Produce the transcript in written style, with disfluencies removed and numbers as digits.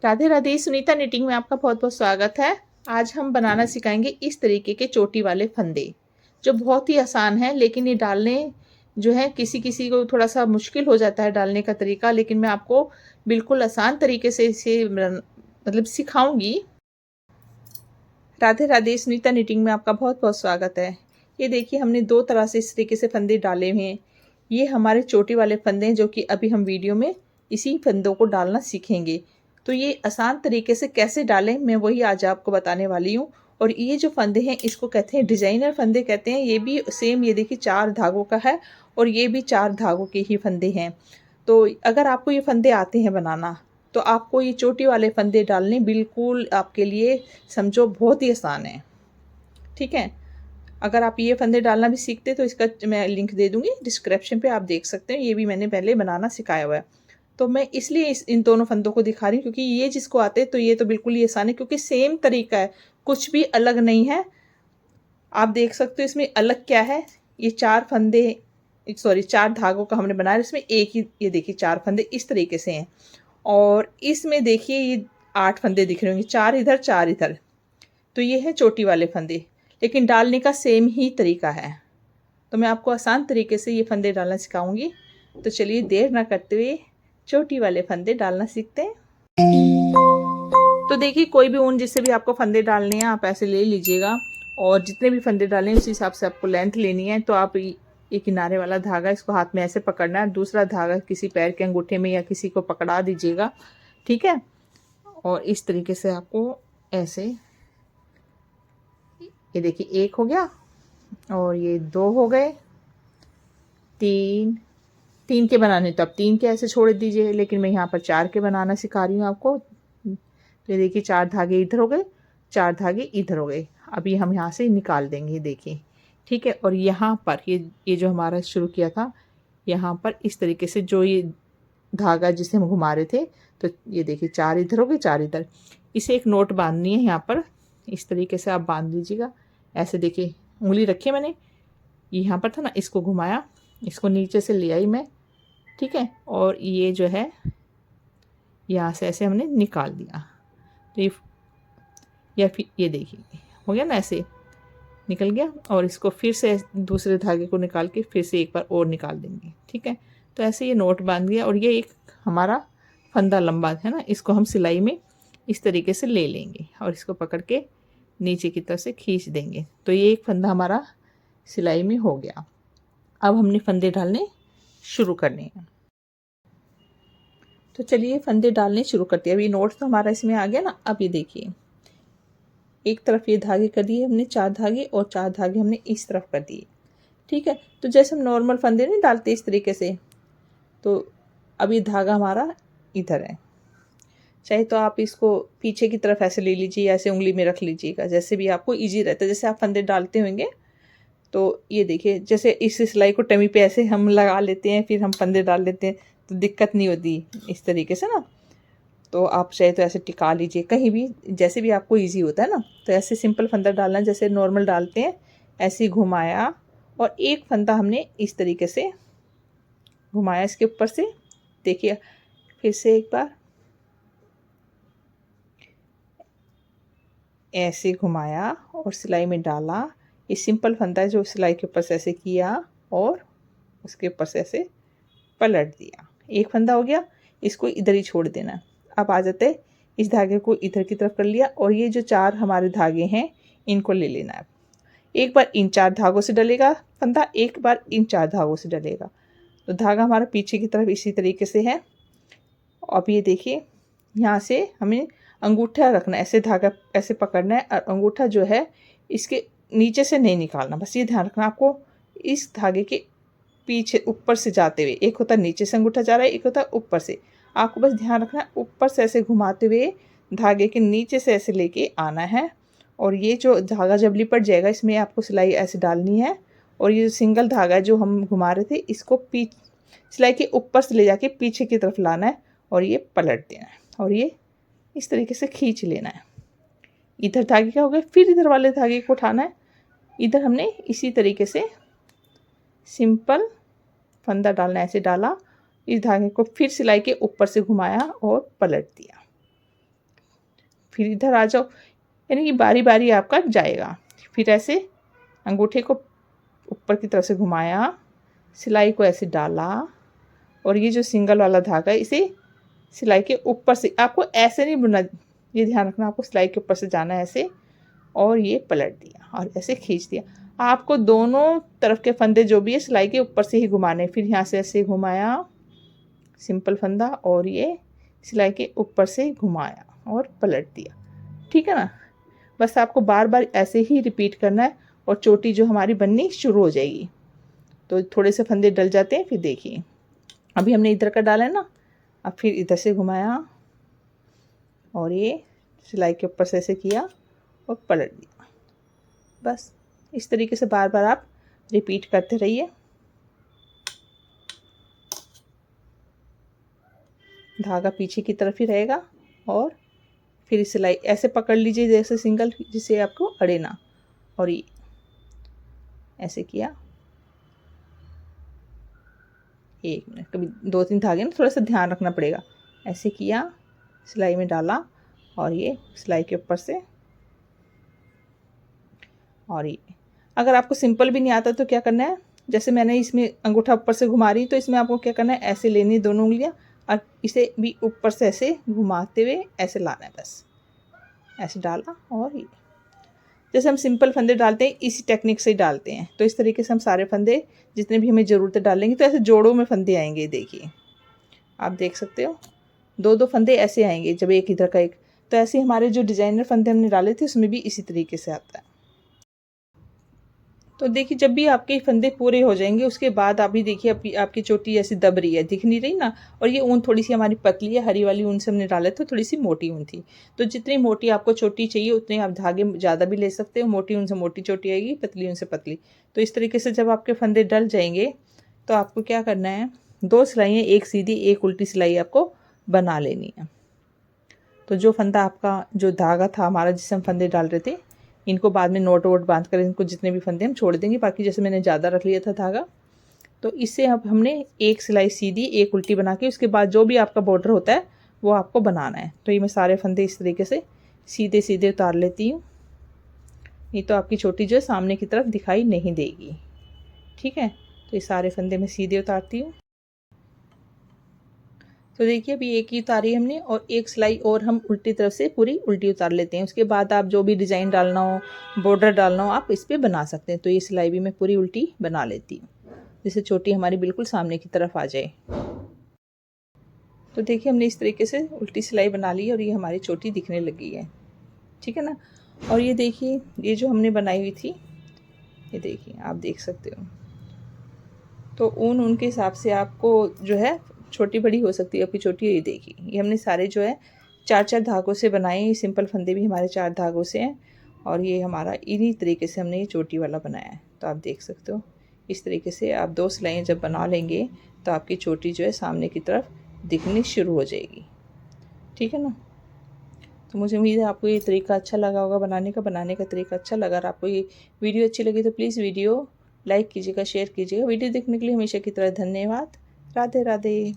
Radhe Radhe. Sunita knitting में आपका बहुत बहुत स्वागत है। आज हम बनाना सिखाएंगे इस तरीके के चोटी वाले फंदे, जो बहुत ही आसान है, लेकिन ये डालने जो है किसी किसी को थोड़ा सा मुश्किल हो जाता है डालने का तरीका। लेकिन मैं आपको बिल्कुल आसान तरीके से इसे मतलब सिखाऊंगी। राधे राधे। सुनीता निटिंग में आपका बहुत बहुत स्वागत है। ये देखिए, हमने दो तरह से इस तरीके से फंदे डाले हुए हैं। ये हमारे चोटी वाले फंदे हैं, जो कि अभी हम वीडियो में इसी फंदों को डालना सीखेंगे। तो ये आसान तरीके से कैसे डालें, मैं वही आज आपको बताने वाली हूँ। और ये जो फंदे हैं, इसको कहते हैं डिजाइनर फंदे कहते हैं। ये भी सेम, ये देखिए 4 धागों का है और ये भी 4 धागों के ही फंदे हैं। तो अगर आपको ये फंदे आते हैं बनाना, तो आपको ये चोटी वाले फंदे डालने बिल्कुल आपके लिए समझो बहुत ही आसान है। ठीक है। अगर आप ये फंदे डालना भी सीखते तो इसका मैं लिंक दे दूंगी डिस्क्रिप्शन पे, आप देख सकते हैं। ये भी मैंने पहले बनाना सिखाया हुआ है। तो मैं इसलिए इन दोनों फंदों को दिखा रही हूँ, क्योंकि ये जिसको आते हैं तो ये तो बिल्कुल ही आसान है, क्योंकि सेम तरीका है, कुछ भी अलग नहीं है। आप देख सकते हो इसमें अलग क्या है। ये 4 फंदे, सॉरी 4 धागों का हमने बनाया, इसमें एक ही, ये देखिए 4 फंदे इस तरीके से हैं। और इसमें देखिए ये 8 फंदे दिख रहे होंगे, 4 इधर 4 इधर। तो ये है चोटी वाले फंदे, लेकिन डालने का सेम ही तरीका है। तो मैं आपको आसान तरीके से ये फंदे डालना सिखाऊंगी। तो चलिए देर ना करते हुए चोटी वाले फंदे डालना सीखते हैं। तो देखिए, कोई भी ऊन जिससे भी आपको फंदे डालने हैं आप ऐसे ले लीजिएगा। और जितने भी फंदे डालें उस हिसाब से आपको लेंथ लेनी है। तो आप ये किनारे वाला धागा, इसको हाथ में ऐसे पकड़ना है, दूसरा धागा किसी पैर के अंगूठे में या किसी को पकड़ा दीजिएगा। ठीक है। और इस तरीके से आपको ऐसे, ये देखिए 1 हो गया और ये 2 हो गए, 3 3 के बनाने तो आप 3 के ऐसे छोड़ दीजिए, लेकिन मैं यहाँ पर 4 के बनाना सिखा रही हूँ आपको। तो देखिए 4 धागे इधर हो गए, 4 धागे इधर हो गए। अभी हम यहाँ से निकाल देंगे, देखिए। ठीक है। और यहाँ पर ये जो हमारा शुरू किया था, यहाँ पर इस तरीके से जो ये धागा जिसे हम घुमा रहे थे, तो ये देखिए 4 इधर हो गए, 4 इधर। इसे एक नोट बांधनी है यहाँ पर, इस तरीके से आप बांध लीजिएगा। ऐसे देखिए उंगली रखी मैंने, यहाँ पर था ना, इसको घुमाया, इसको नीचे से ले आई मैं। ठीक है। और ये जो है यहाँ से ऐसे हमने निकाल दिया। तो ये, या फिर ये देखिए हो गया ना, ऐसे निकल गया। और इसको फिर से दूसरे धागे को निकाल के फिर से एक बार और निकाल देंगे। ठीक है। तो ऐसे ये नोट बांध गया। और ये एक हमारा फंदा लंबा है ना, इसको हम सिलाई में इस तरीके से ले लेंगे और इसको पकड़ के नीचे की तरफ से खींच देंगे। तो ये एक फंदा हमारा सिलाई में हो गया। अब हमने फंदे डालने शुरू करने हैं। तो चलिए फंदे डालने शुरू करते हैं। अभी नोट तो हमारा इसमें आ गया ना। अब ये देखिए, एक तरफ ये धागे कर दिए हमने 4 धागे, और 4 धागे हमने इस तरफ कर दिए। ठीक है। तो जैसे हम नॉर्मल फंदे नहीं डालते इस तरीके से, तो अब ये धागा हमारा इधर है। चाहे तो आप इसको पीछे की तरफ ऐसे ले लीजिए, ऐसे उंगली में रख लीजिएगा, जैसे भी आपको ईजी रहता है। जैसे आप फंदे डालते होंगे, तो ये देखिए जैसे इस सिलाई को टमी पे ऐसे हम लगा लेते हैं, फिर हम फंदे डाल लेते हैं, तो दिक्कत नहीं होती इस तरीके से ना। तो आप चाहे तो ऐसे टिका लीजिए कहीं भी, जैसे भी आपको इजी होता है ना। तो ऐसे सिंपल फंदा डालना जैसे नॉर्मल डालते हैं, ऐसे ही घुमाया। और एक फंदा हमने इस तरीके से घुमाया इसके ऊपर से, देखिए फिर से एक बार ऐसे घुमाया और सिलाई में डाला। ये सिंपल फंदा है जो सिलाई के ऊपर से ऐसे किया और उसके ऊपर से ऐसे पलट दिया। एक फंदा हो गया, इसको इधर ही छोड़ देना। अब आ जाते, इस धागे को इधर की तरफ कर लिया, और ये जो 4 हमारे धागे हैं इनको ले लेना है। एक बार इन 4 धागों से डलेगा फंदा, एक बार इन 4 धागों से डलेगा। तो धागा हमारा पीछे की तरफ इसी तरीके से है। अब ये देखिए, यहाँ से हमें अंगूठा रखना है, ऐसे धागा ऐसे पकड़ना है, और अंगूठा जो है इसके नीचे से नहीं निकालना। बस ये ध्यान रखना आपको, इस धागे के पीछे ऊपर से जाते हुए, एक होता है नीचे से अंगूठा जा रहा है, एक होता है ऊपर से। आपको बस ध्यान रखना है, ऊपर से ऐसे घुमाते हुए धागे के नीचे से ऐसे लेके आना है। और ये जो धागा जब लिपट जाएगा, इसमें आपको सिलाई ऐसे डालनी है। और ये जो सिंगल धागा है जो हम घुमा रहे थे, इसको सिलाई के ऊपर से ले जाके पीछे की तरफ लाना है और ये पलट देना है, और ये इस तरीके से खींच लेना है। इधर धागे क्या हो गए, फिर इधर वाले धागे को उठाना है। इधर हमने इसी तरीके से सिंपल फंदा डालना है, ऐसे डाला, इस धागे को फिर सिलाई के ऊपर से घुमाया और पलट दिया। फिर इधर आ जाओ, यानी कि बारी बारी आपका जाएगा। फिर ऐसे अंगूठे को ऊपर की तरफ से घुमाया, सिलाई को ऐसे डाला और ये जो सिंगल वाला धागा इसे सिलाई के ऊपर से, आपको ऐसे नहीं बुनना, ये ध्यान रखना, आपको सिलाई के ऊपर से जाना है ऐसे, और ये पलट दिया और ऐसे खींच दिया। आपको दोनों तरफ के फंदे जो भी है सिलाई के ऊपर से ही घुमाने। फिर यहाँ से ऐसे घुमाया सिंपल फंदा और ये सिलाई के ऊपर से घुमाया और पलट दिया। ठीक है ना, बस आपको बार बार ऐसे ही रिपीट करना है और चोटी जो हमारी बननी शुरू हो जाएगी। तो थोड़े से फंदे डल जाते हैं। फिर देखिए अभी हमने इधर का डाला है ना, अब फिर इधर से घुमाया और ये सिलाई के ऊपर से ऐसे किया और पलट दिया। बस इस तरीके से बार बार आप रिपीट करते रहिए। धागा पीछे की तरफ ही रहेगा और फिर सिलाई ऐसे पकड़ लीजिए जैसे सिंगल, जिससे आपको अड़े ना, और ये ऐसे किया। एक मिनट, कभी 2-3 धागे ना थोड़ा सा ध्यान रखना पड़ेगा। ऐसे किया, सिलाई में डाला और ये सिलाई के ऊपर से, और ये अगर आपको सिंपल भी नहीं आता तो क्या करना है, जैसे मैंने इसमें अंगूठा ऊपर से घुमा रही, तो इसमें आपको क्या करना है, ऐसे लेनी दोनों उंगलियां और इसे भी ऊपर से ऐसे घुमाते हुए ऐसे लाना है। बस ऐसे डाला और ये जैसे हम सिंपल फंदे डालते हैं इसी टेक्निक से ही डालते हैं। तो इस तरीके से हम सारे फंदे जितने भी हमें ज़रूरत है डालेंगे। तो ऐसे जोड़ों में फंदे आएंगे, देखिए आप देख सकते हो 2-2 फंदे ऐसे आएंगे, जब एक इधर का एक। तो ऐसे हमारे जो डिज़ाइनर फंदे हमने डाले थे उसमें भी इसी तरीके से आता है। तो देखिए जब भी आपके फंदे पूरे हो जाएंगे उसके बाद आप भी देखिए आपकी चोटी ऐसी दब रही है, दिख नहीं रही ना। और ये ऊन थोड़ी सी हमारी पतली है, हरी वाली ऊन से हमने डाला तो थोड़ी सी मोटी ऊन थी। तो जितनी मोटी आपको चोटी चाहिए उतने आप धागे ज़्यादा भी ले सकते हो। मोटी ऊन से मोटी चोटी आएगी, पतली ऊन से पतली। तो इस तरीके से जब आपके फंदे डल जाएंगे तो आपको क्या करना है, 2 सिलाइयाँ, एक सीधी एक उल्टी सिलाई आपको बना लेनी है। तो जो फंदा आपका, जो धागा था हमारा जिससे हम फंदे डाल रहे थे, इनको बाद में नोट वोट बांध कर इनको जितने भी फंदे हम छोड़ देंगे। बाकी जैसे मैंने ज़्यादा रख लिया था धागा, तो इससे अब हमने एक सिलाई सीधी एक उल्टी बना के उसके बाद जो भी आपका बॉर्डर होता है वो आपको बनाना है। तो ये मैं सारे फंदे इस तरीके से सीधे सीधे उतार लेती हूँ। नहीं तो आपकी चोटी जो है सामने की तरफ दिखाई नहीं देगी। ठीक है, तो ये सारे फंदे मैं सीधे उतारती हूँ। तो देखिए अभी एक ही उतारी हमने और एक सिलाई और हम उल्टी तरफ से पूरी उल्टी उतार लेते हैं। उसके बाद आप जो भी डिज़ाइन डालना हो, बॉर्डर डालना हो, आप इस पर बना सकते हैं। तो ये सिलाई भी मैं पूरी उल्टी बना लेती हूँ जिससे चोटी हमारी बिल्कुल सामने की तरफ आ जाए। तो देखिए हमने इस तरीके से उल्टी सिलाई बना ली और ये हमारी चोटी दिखने लगी है। ठीक है ना। और ये देखिए ये जो हमने बनाई हुई थी, ये देखिए आप देख सकते हो। तो ऊन के हिसाब से आपको जो है छोटी बड़ी हो सकती है आपकी चोटी। ये देखिए ये हमने सारे जो है 4-4 धागों से बनाए। ये सिंपल फंदे भी हमारे 4 धागों से हैं और ये हमारा इन्हीं तरीके से हमने ये चोटी वाला बनाया है। तो आप देख सकते हो इस तरीके से आप 2 सिलाइयाँ जब बना लेंगे तो आपकी चोटी जो है सामने की तरफ दिखनी शुरू हो जाएगी। ठीक है ना। तो मुझे उम्मीद है आपको ये तरीका अच्छा लगा होगा बनाने का तरीका अच्छा लगा। अगर आपको ये वीडियो अच्छी लगी तो प्लीज़ वीडियो लाइक कीजिएगा, शेयर कीजिएगा। वीडियो देखने के लिए हमेशा की तरह धन्यवाद। राधे राधे।